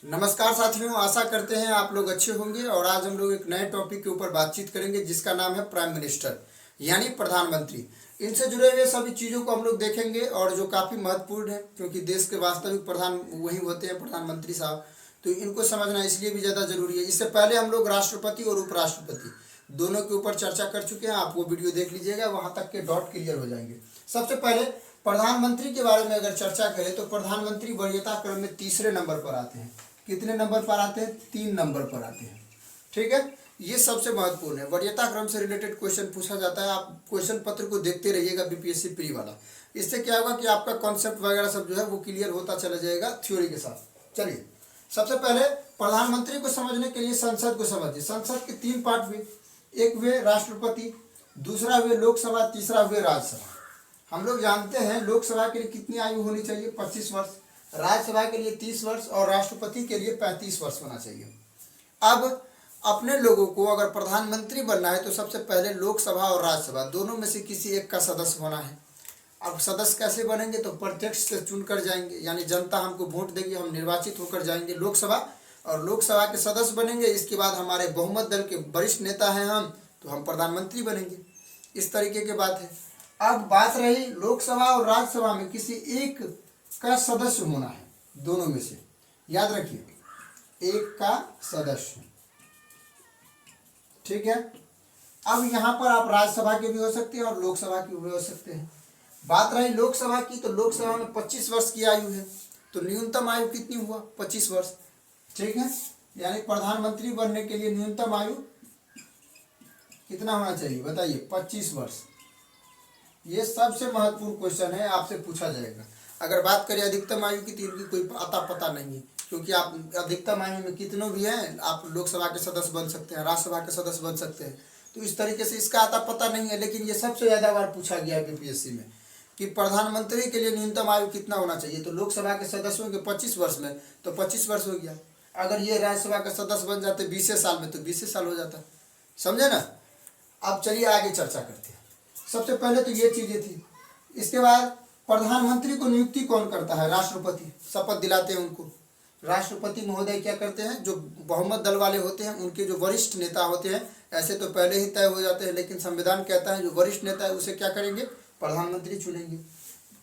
नमस्कार साथियों, आशा करते हैं आप लोग अच्छे होंगे। और आज हम लोग एक नए टॉपिक के ऊपर बातचीत करेंगे जिसका नाम है प्राइम मिनिस्टर यानी प्रधानमंत्री। इनसे जुड़े हुए सभी चीज़ों को हम लोग देखेंगे और जो काफ़ी महत्वपूर्ण है क्योंकि देश के वास्तविक प्रधान वही होते हैं, प्रधानमंत्री साहब। तो इनको समझना इसलिए भी ज़्यादा जरूरी है। इससे पहले हम लोग राष्ट्रपति और उपराष्ट्रपति दोनों के ऊपर चर्चा कर चुके हैं। आप वो वीडियो देख लीजिएगा, वहाँ तक के डॉट क्लियर हो जाएंगे। सबसे पहले प्रधानमंत्री के बारे में अगर चर्चा करें तो प्रधानमंत्री वरीयता क्रम में तीसरे नंबर पर आते हैं। कितने नंबर पर आते हैं? 3 नंबर पर आते हैं। ठीक है, ये सबसे महत्वपूर्ण है। वरीयता क्रम से रिलेटेड क्वेश्चन पूछा जाता है। आप क्वेश्चन पत्र को देखते रहिएगा, बीपीएससी प्री वाला। इससे क्या होगा कि आपका कॉन्सेप्ट वगैरह सब जो है वो क्लियर होता चला जाएगा थ्योरी के साथ। चलिए, सबसे पहले प्रधानमंत्री को समझने के लिए संसद को समझिए। संसद के 3 पार्ट हुए। एक हुए राष्ट्रपति, दूसरा हुए लोकसभा, तीसरा हुए राज्यसभा। हम लोग जानते हैं लोकसभा के लिए कितनी आयु होनी चाहिए? 25 वर्ष। राज्यसभा के लिए 30 वर्ष और राष्ट्रपति के लिए 35 वर्ष होना चाहिए। अब अपने लोगों को अगर प्रधानमंत्री बनना है तो सबसे पहले लोकसभा और राज्यसभा दोनों में से किसी एक का सदस्य होना है। अब सदस्य कैसे बनेंगे? तो प्रत्यक्ष से चुनकर जाएंगे, यानी जनता हमको वोट देगी, हम निर्वाचित होकर जाएंगे लोकसभा और लोकसभा के सदस्य बनेंगे। इसके बाद हमारे बहुमत दल के वरिष्ठ नेता हैं हम, तो हम प्रधानमंत्री बनेंगे। इस तरीके की बात है। अब बात रही लोकसभा और राज्यसभा में किसी एक का सदस्य होना है, दोनों में से। याद रखिए, एक का सदस्य। ठीक है। अब यहां पर आप राज्यसभा के भी हो सकते हैं और लोकसभा के भी हो सकते हैं। बात रही लोकसभा की, तो लोकसभा में 25 वर्ष की आयु है। तो न्यूनतम आयु कितनी हुआ? 25 वर्ष। ठीक है, यानी प्रधानमंत्री बनने के लिए न्यूनतम आयु कितना होना चाहिए बताइए? 25 वर्ष। ये सबसे महत्वपूर्ण क्वेश्चन है, आपसे पूछा जाएगा। अगर बात करें अधिकतम आयु की तो इनकी कोई अता पता नहीं है, क्योंकि आप अधिकतम आयु में कितनों भी हैं, आप लोकसभा के सदस्य बन सकते हैं, राज्यसभा के सदस्य बन सकते हैं। तो इस तरीके से इसका अता पता नहीं है। लेकिन ये सबसे ज़्यादा बार पूछा गया है बीपीएससी में कि प्रधानमंत्री के लिए न्यूनतम आयु कितना होना चाहिए। तो लोकसभा के सदस्यों के 25 वर्ष में तो 25 वर्ष हो गया। अगर ये राज्यसभा का सदस्य बन जाते 20 साल में तो 20 साल हो जाता। समझे ना? अब चलिए आगे चर्चा करते हैं। सबसे पहले तो ये चीज़ें थी। इसके बाद प्रधानमंत्री को नियुक्ति कौन करता है? राष्ट्रपति। शपथ दिलाते हैं उनको। राष्ट्रपति महोदय क्या करते हैं? जो बहुमत दल वाले होते हैं, उनके जो वरिष्ठ नेता होते हैं, ऐसे तो पहले ही तय हो जाते हैं, लेकिन संविधान कहता है जो वरिष्ठ नेता है उसे क्या करेंगे? प्रधानमंत्री चुनेंगे।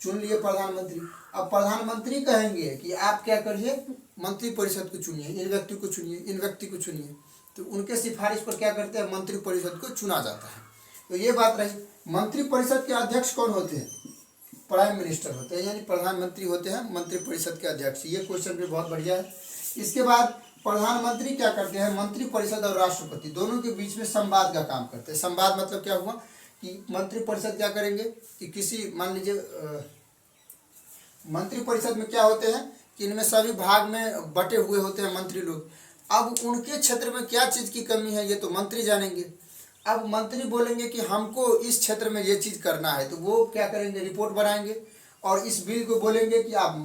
चुन लिए प्रधानमंत्री। अब प्रधानमंत्री कहेंगे कि आप क्या करिए? मंत्रिपरिषद को चुनिए, इन व्यक्ति को चुनिए, इन व्यक्ति को चुनिए। तो उनके सिफारिश पर क्या करते हैं? मंत्रिपरिषद को चुना जाता है। तो ये बात रही। मंत्रिपरिषद के अध्यक्ष कौन होते हैं? प्राइम मिनिस्टर होते हैं, यानी प्रधानमंत्री होते हैं मंत्रिपरिषद के अध्यक्ष। ये क्वेश्चन भी बहुत बढ़िया है। इसके बाद प्रधानमंत्री क्या करते हैं? मंत्रिपरिषद और राष्ट्रपति दोनों के बीच में संवाद का काम करते हैं। संवाद मतलब क्या हुआ कि मंत्रिपरिषद क्या करेंगे कि किसी, मान लीजिए मंत्रिपरिषद में क्या होते हैं कि इनमें सभी भाग में बटे हुए होते हैं मंत्री लोग। अब उनके क्षेत्र में क्या चीज़ की कमी है ये तो मंत्री जानेंगे। अब मंत्री बोलेंगे कि हमको इस क्षेत्र में ये चीज़ करना है, तो वो क्या करेंगे? रिपोर्ट बनाएंगे और इस बिल को बोलेंगे कि आप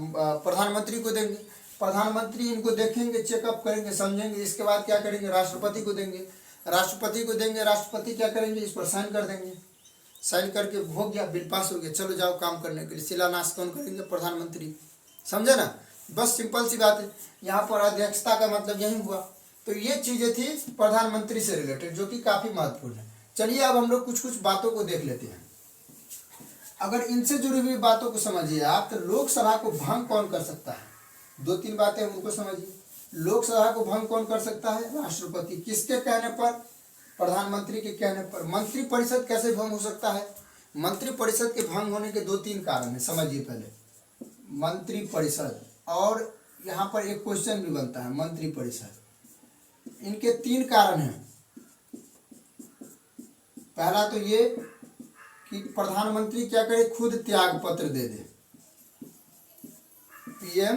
प्रधानमंत्री को देंगे। प्रधानमंत्री इनको देखेंगे, चेकअप करेंगे, समझेंगे। इसके बाद क्या करेंगे? राष्ट्रपति को देंगे। राष्ट्रपति को देंगे, राष्ट्रपति क्या करेंगे? इस पर साइन कर देंगे। साइन करके हो गया, बिल पास हो गया, चलो जाओ काम करने के लिए। शिलान्यास कौन करेंगे? प्रधानमंत्री। समझे ना? बस सिंपल सी बात है। यहाँ पर अध्यक्षता का मतलब यही हुआ। तो ये चीज़ें थी प्रधानमंत्री से रिलेटेड, जो कि काफ़ी महत्वपूर्ण है। चलिए अब हम लोग कुछ कुछ बातों को देख लेते हैं। अगर इनसे जुड़ी हुई बातों को समझिए आप, तो लोकसभा को भंग कौन कर सकता है? 2-3 बातें उनको समझिए। लोकसभा को भंग कौन कर सकता है? राष्ट्रपति। किसके कहने पर? प्रधानमंत्री के कहने पर। मंत्रिपरिषद कैसे भंग हो सकता है? मंत्रिपरिषद के भंग होने के 2-3 कारण है, समझिए पहले। मंत्रिपरिषद, और यहाँ पर एक क्वेश्चन भी बनता है, मंत्रिपरिषद, इनके 3 कारण हैं। पहला तो ये कि प्रधानमंत्री क्या करे? खुद त्याग पत्र दे दे। पीएम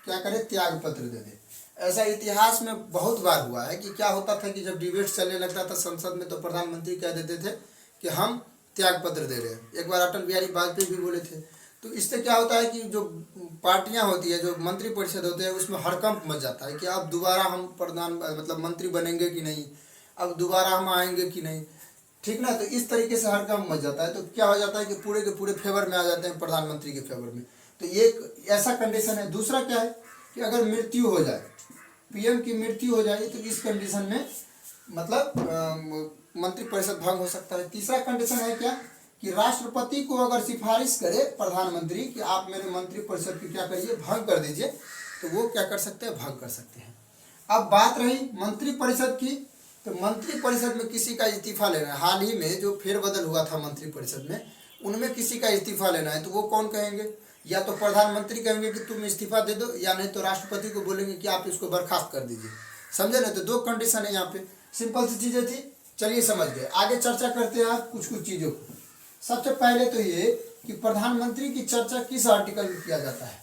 क्या करे? त्याग पत्र दे दे। ऐसा इतिहास में बहुत बार हुआ है कि क्या होता था कि जब डिबेट चलने लगता था संसद में तो प्रधानमंत्री कह देते थे कि हम त्याग पत्र दे रहे हैं। एक बार अटल बिहारी वाजपेयी भी बोले थे। तो इससे क्या होता है कि जो पार्टियां होती है, जो मंत्रिपरिषद होते हैं, उसमें हड़कंप मच जाता है कि अब दोबारा हम मतलब मंत्री बनेंगे कि नहीं, अब दोबारा हम आएंगे कि नहीं। ठीक ना? तो इस तरीके से हड़कंप मच जाता है। तो क्या हो जाता है कि पूरे के पूरे फेवर में आ जाते हैं, प्रधानमंत्री के फेवर में। तो ये एक ऐसा कंडीशन है। दूसरा क्या है कि अगर मृत्यु हो जाए, पीएम की मृत्यु हो जाए, तो इस कंडीशन में मतलब मंत्रिपरिषद भंग हो सकता है। तीसरा कंडीशन है क्या कि राष्ट्रपति को अगर सिफारिश करे प्रधानमंत्री कि आप मेरे मंत्रिपरिषद की क्या करिए, भंग कर दीजिए, तो वो क्या कर सकते हैं, भंग कर सकते हैं। अब बात रही मंत्रिपरिषद की, तो मंत्रिपरिषद में किसी का इस्तीफा लेना है। हाल ही में जो फेरबदल हुआ था मंत्रिपरिषद में, उनमें किसी का इस्तीफा लेना है, तो वो कौन कहेंगे, या तो प्रधानमंत्री कहेंगे कि तुम इस्तीफा दे दो, या नहीं तो राष्ट्रपति को बोलेंगे कि आप इसको बर्खास्त कर दीजिए। समझे ना, तो दो कंडीशन है यहाँ पे। सिंपल सी चीजें थी, चलिए समझ गए। आगे चर्चा करते हैं आप कुछ चीजों को। सबसे पहले तो ये कि प्रधानमंत्री की चर्चा किस आर्टिकल में किया जाता है,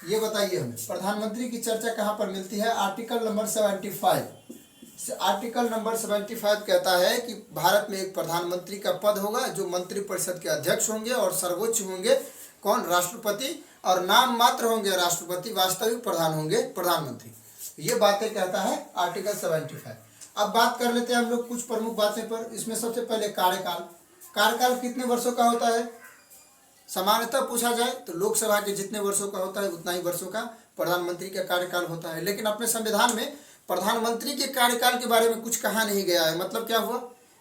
ये बताइए हमें। प्रधानमंत्री की चर्चा कहाँ पर मिलती है? Article number 75। आर्टिकल नंबर 75 कहता है कि भारत में एक प्रधानमंत्री का पद होगा जो मंत्रिपरिषद के अध्यक्ष होंगे, और सर्वोच्च होंगे कौन? राष्ट्रपति, और नाम मात्र होंगे राष्ट्रपति, वास्तविक प्रधान होंगे प्रधानमंत्री। ये बातें कहता है आर्टिकल 75। अब बात कर लेते हैं हम लोग कुछ प्रमुख बातें पर। इसमें सबसे पहले कार्यकाल। कार्यकाल कितने वर्षों का होता है? सामान्यतः पूछा जाए तो लोकसभा के जितने वर्षों का होता है उतना ही वर्षों का प्रधानमंत्री का कार्यकाल होता है। लेकिन अपने संविधान में प्रधानमंत्री के कार्यकाल के बारे में कुछ कहा नहीं गया है। मतलब क्या हुआ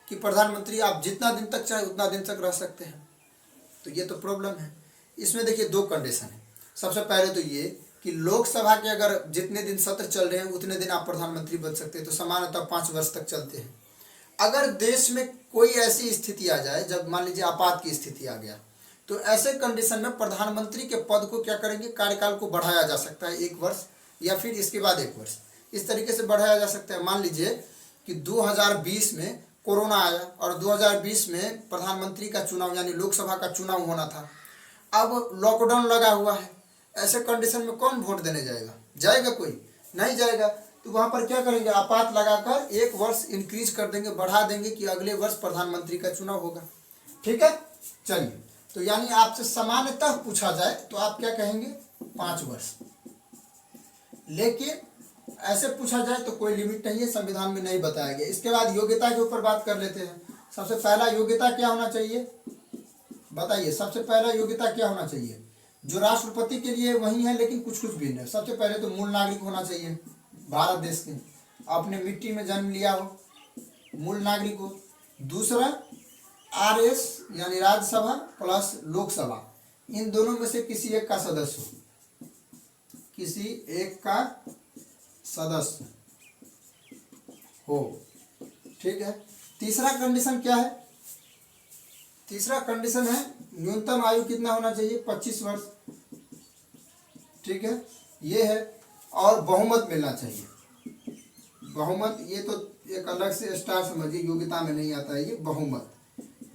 कि प्रधानमंत्री आप जितना दिन तक चाहे उतना दिन तक रह सकते हैं। तो ये तो प्रॉब्लम है। इसमें देखिए दो कंडीशन है। सबसे पहले तो ये कि लोकसभा के अगर जितने दिन सत्र चल रहे हैं उतने दिन आप प्रधानमंत्री बन सकते हैं, तो सामान्यतः 5 वर्ष तक चलते हैं। अगर देश में कोई ऐसी स्थिति आ जाए, जब मान लीजिए आपात की स्थिति आ गया, तो ऐसे कंडीशन में प्रधानमंत्री के पद को क्या करेंगे, कार्यकाल को बढ़ाया जा सकता है 1 वर्ष, या फिर इसके बाद 1 वर्ष, इस तरीके से बढ़ाया जा सकता है। मान लीजिए कि 2020 में कोरोना आया और 2020 में प्रधानमंत्री का चुनाव यानी लोकसभा का चुनाव होना था। अब लॉकडाउन लगा हुआ है, ऐसे कंडीशन में कौन वोट देने जाएगा? जाएगा कोई? नहीं जाएगा। तो वहाँ पर क्या करेंगे, आपात लगाकर 1 वर्ष इंक्रीज कर देंगे, बढ़ा देंगे कि अगले वर्ष प्रधानमंत्री का चुनाव होगा। ठीक है, चलिए। तो यानी आपसे सामान्यतः पूछा जाए तो आप क्या कहेंगे, 5 वर्ष। लेकिन ऐसे पूछा जाए तो कोई लिमिट नहीं है, संविधान में नहीं बताया गया। इसके बाद योग्यता के ऊपर बात कर लेते हैं। सबसे पहला योग्यता क्या होना चाहिए, बताइए। सबसे पहला योग्यता क्या होना चाहिए? जो राष्ट्रपति के लिए वही है, लेकिन कुछ कुछ भिन्न है। सबसे पहले तो मूल नागरिक होना चाहिए भारत देश के, अपने मिट्टी में जन्म लिया हो, मूल नागरिक हो। दूसरा RS यानी राज्यसभा प्लस लोकसभा, इन दोनों में से किसी एक का सदस्य हो, किसी एक का सदस्य हो। ठीक है। तीसरा कंडीशन क्या है? तीसरा कंडीशन है न्यूनतम आयु कितना होना चाहिए, 25 वर्ष। ठीक है, ये है। और बहुमत मिलना चाहिए। बहुमत ये तो एक अलग से स्टार समझिए, योग्यता में नहीं आता है ये बहुमत।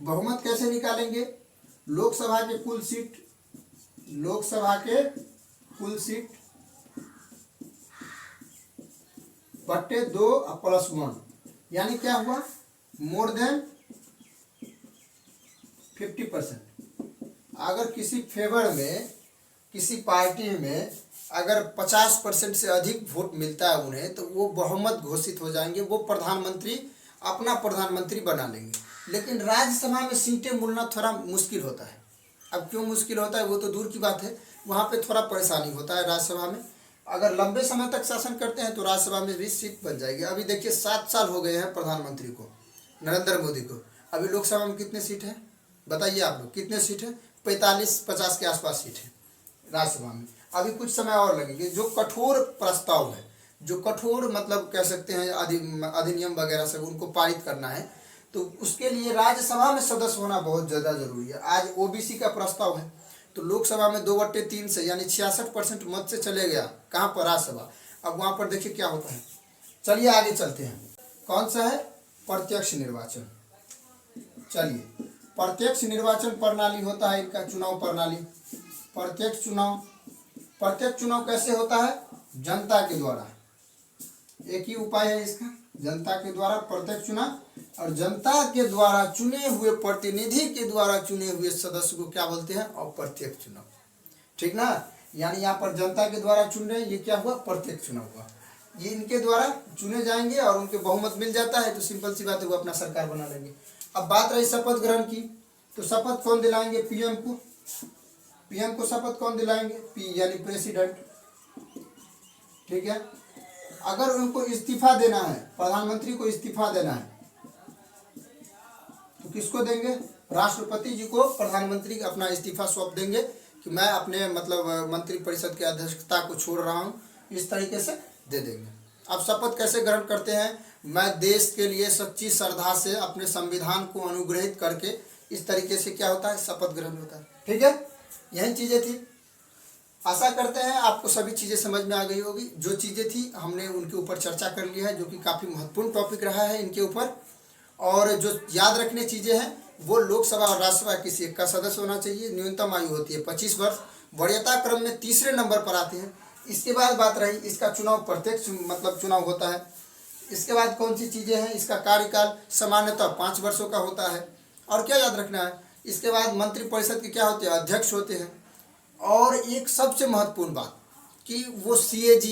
बहुमत कैसे निकालेंगे? लोकसभा के कुल सीट, लोकसभा के कुल सीट बट्टे 2 प्लस 1, यानी क्या हुआ, मोर देन 50%। अगर किसी फेवर में, किसी पार्टी में अगर 50% से अधिक वोट मिलता है उन्हें, तो वो बहुमत घोषित हो जाएंगे, वो प्रधानमंत्री अपना प्रधानमंत्री बना लेंगे। लेकिन राज्यसभा में सीटें मिलना थोड़ा मुश्किल होता है। अब क्यों मुश्किल होता है वो तो दूर की बात है, वहाँ पे थोड़ा परेशानी होता है राज्यसभा में। अगर लंबे समय तक शासन करते हैं तो राज्यसभा में भी सीट बन जाएगी। अभी देखिए 7 साल हो गए हैं प्रधानमंत्री को, नरेंद्र मोदी को। अभी लोकसभा में कितने सीट हैं बताइए आप लोग, कितने सीट है? 45-50 के आसपास सीट है राज्यसभा में। अभी कुछ समय और लगेंगे। जो कठोर प्रस्ताव है, जो कठोर मतलब कह सकते हैं अधिनियम वगैरह सब उनको पारित करना है, तो उसके लिए राज्यसभा में सदस्य होना बहुत ज़्यादा जरूरी है। आज OBC का प्रस्ताव है, तो लोकसभा में 2/3 से यानी 66% मत से चले गया, कहाँ पर? राज्यसभा। अब वहाँ पर देखिए क्या होता है। चलिए आगे चलते हैं। कौन सा है? प्रत्यक्ष निर्वाचन। चलिए, प्रत्यक्ष निर्वाचन प्रणाली होता है इनका, चुनाव प्रणाली। प्रत्यक्ष चुनाव, प्रत्यक्ष चुनाव कैसे होता है? जनता के द्वारा। एक ही उपाय है इसका, जनता के द्वारा प्रत्यक्ष चुनाव। और जनता के द्वारा चुने हुए प्रतिनिधि के द्वारा चुने हुए सदस्य को क्या बोलते हैं? अप्रत्यक्ष चुनाव। ठीक ना, यानी यहाँ पर जनता के द्वारा चुन रहे हैं, ये क्या हुआ? प्रत्यक्ष चुनाव हुआ। ये इनके द्वारा चुने जाएंगे और उनके बहुमत मिल जाता है, तो सिंपल सी बात है, वो अपना सरकार बना लेंगे। अब बात रही शपथ ग्रहण की, तो शपथ कौन दिलाएंगे? पीएम को। पीएम को शपथ कौन दिलाएंगे? यानी प्रेसिडेंट। ठीक है। अगर उनको इस्तीफा देना है, प्रधानमंत्री को इस्तीफा देना है, तो किसको देंगे? राष्ट्रपति जी को प्रधानमंत्री अपना इस्तीफा सौंप देंगे कि मैं अपने मतलब मंत्रिपरिषद की अध्यक्षता को छोड़ रहा हूँ, इस तरीके से दे देंगे। अब शपथ कैसे ग्रहण करते हैं? मैं देश के लिए सच्ची श्रद्धा से अपने संविधान को अनुग्रहित करके, इस तरीके से क्या होता है? शपथ ग्रहण होता है। ठीक है, यही चीज़ें थी। आशा करते हैं आपको सभी चीज़ें समझ में आ गई होगी। जो चीज़ें थी हमने उनके ऊपर चर्चा कर ली है, जो कि काफ़ी महत्वपूर्ण टॉपिक रहा है इनके ऊपर। और जो याद रखने चीज़ें हैं वो लोकसभा और राज्यसभा किसी एक का सदस्य होना चाहिए। न्यूनतम आयु होती है 25 वर्ष। वरीयता क्रम में तीसरे नंबर पर आते हैं। इसके बाद बात रही इसका चुनाव प्रत्यक्ष मतलब चुनाव होता है। इसके बाद कौन सी चीज़ें हैं? इसका कार्यकाल सामान्यतः 5 वर्षों का होता है। और क्या याद रखना है? इसके बाद मंत्रिपरिषद के क्या होते हैं? अध्यक्ष होते हैं। और एक सबसे महत्वपूर्ण बात कि वो CAG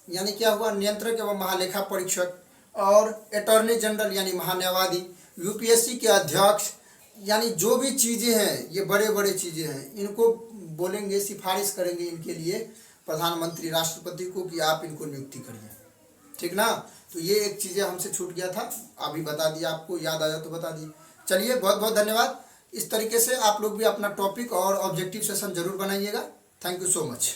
यानी क्या हुआ? नियंत्रक एवं महालेखा परीक्षक, और अटॉर्नी जनरल यानी महान्यायवादी, UPSC के अध्यक्ष, यानी जो भी चीज़ें हैं ये बड़े बड़े चीज़ें हैं, इनको बोलेंगे, सिफारिश करेंगे इनके लिए प्रधानमंत्री राष्ट्रपति को कि आप इनको नियुक्ति करिए। ठीक ना? तो ये एक चीज़ें हमसे छूट गया था, अभी बता दिया आपको, याद आया तो बता दिए। चलिए, बहुत बहुत धन्यवाद। इस तरीके से आप लोग भी अपना टॉपिक और ऑब्जेक्टिव सेशन जरूर बनाइएगा। Thank you so much.